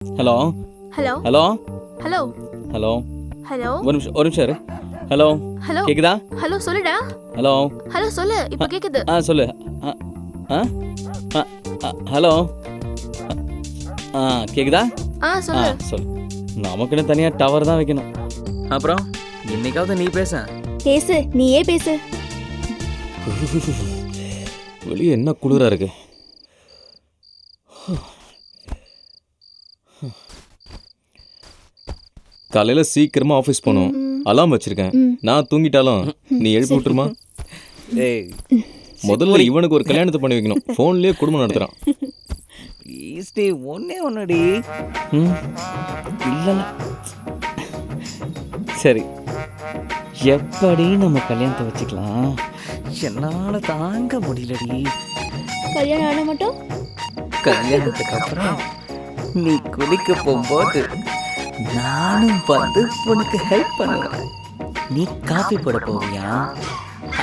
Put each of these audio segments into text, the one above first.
Hello hello hello hello hello hello ஒரு நிமிஷம் இரு. ஹலோ ஹலோ கேக்குதா? ஹலோ சொல்லுடா. ஹலோ ஹலோ சொல்லு, இப்ப கேக்குது. சொல்லு. ஆ ஆ ஹலோ கேக்குதா? சொல்லு. சொல்லு. நமக்குன்னு தனியா டவர் தான் வைக்கணும். அப்புறம் இன்னைக்காவது நீ பேச. பேசு, நீயே பேசு. வெளியே என்ன குளிரா இருக்கு. காலையில சீக்கிரமா ஆஃபீஸ் போகணும். அலாம் வச்சிருக்கேன். நான் தூங்கிட்டாலும் நீ எழுப்பி விட்டுருமா? முதல்ல இவனுக்கு ஒரு கல்யாணத்தை பண்ணி வைக்கணும். ஃபோன்லயே குடும்பம் நடத்துறான். ஒன்னே ஒன்னடி. இல்ல சரி, எப்படி நம்ம கல்யாணத்தை வச்சுக்கலாம்? என்னால தாங்க முடியலடி. கல்யாணம் ஆன மட்டும் கல்யாணத்துக்கு அப்புறம் நீ குளிக்க போகும்போது நானும் வந்து உனக்கு ஹெல்ப் பண்ணுவேன். நீ காஃபி போட போவியா?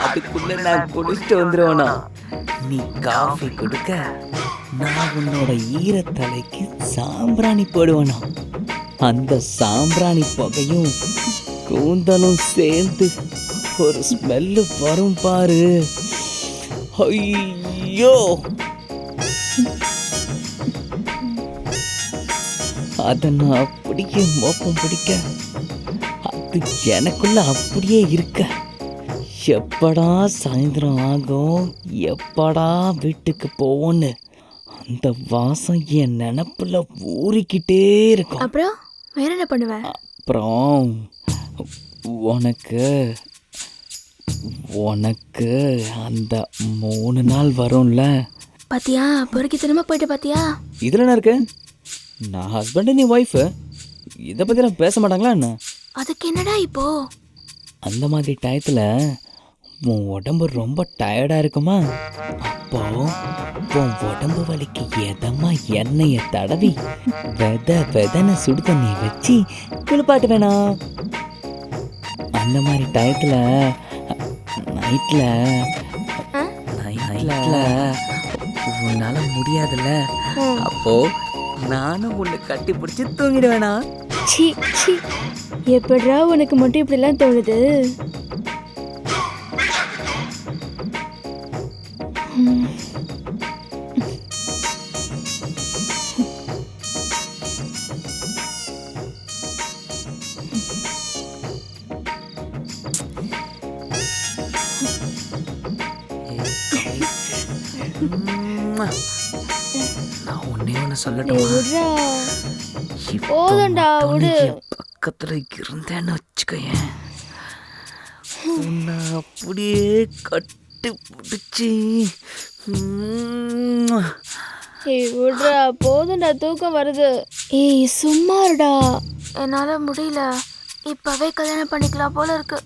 அதுக்குள்ள நான் குடிச்சிட்டு வந்துருவேனா? நீ காஃபி கொடுக்க நான் உன்னோட ஈரத்தலைக்கு சாம்பிராணி போடுவேனா? அந்த சாம்பிராணி புகையும் கூந்தலும் சேர்ந்து ஒரு ஸ்மெல்லு வரும் பாரு. ஐயோ, அதை நான் அப்படியே மோப்பம் பிடிக்க அது எனக்குள்ள அப்படியே இருக்க. எப்படா சாயந்தரம் ஆகும், எப்படா வீட்டுக்கு போவோன்னு அந்த வாசம் என் நினப்புல ஊறிக்கிட்டே இருக்கும். அப்புறம் வேற என்ன பண்ணுவ? அப்புறம் உனக்கு உனக்கு அந்த 3 நாள் வரும்ல. பாத்தியா, பொறுக்கித்தனமா போயிட்டு பாத்தியா? இதில் என்ன இருக்கு? நான் ஹஸ்பண்டு, நீ ஒய்ஃபு. இதை பற்றிலாம் பேச மாட்டாங்களா என்ன? அதுக்கு என்னடா இப்போ? அந்த மாதிரி டயத்தில் உன் உடம்பு ரொம்ப டயர்டாக இருக்குமா? அப்போ உன் உடம்பு வலிக்கு எதமா எண்ணெயை தடவி வெதன்னு சுடு தண்ணி வச்சு குளிப்பாட்டு வேணாம். அந்த மாதிரி டயத்தில் நைட்டில் உன்னால முடியாதுல்ல, அப்போ நானும் உன்னை கட்டி பிடிச்சி தூங்கிடுவேனா? சி சி, எப்படிடா உனக்கு மட்டும் இப்படிலாம் தோணுது? நான் ஒன்னே ஒன்று சொல்லட்டுமா? போதும்டா, விடு. பக்கத்துல இருந்தேன்னு வச்சுக்கோயேன், உன்னை அப்படியே கட்டி பிடிச்சி. விடுறா, போதும்டா, தூக்கம் வருது. ஏய் சும்மா இருடா. என்னால முடியல. இப்பவே கல்யாணம் பண்ணிக்கலாம் போல இருக்கு.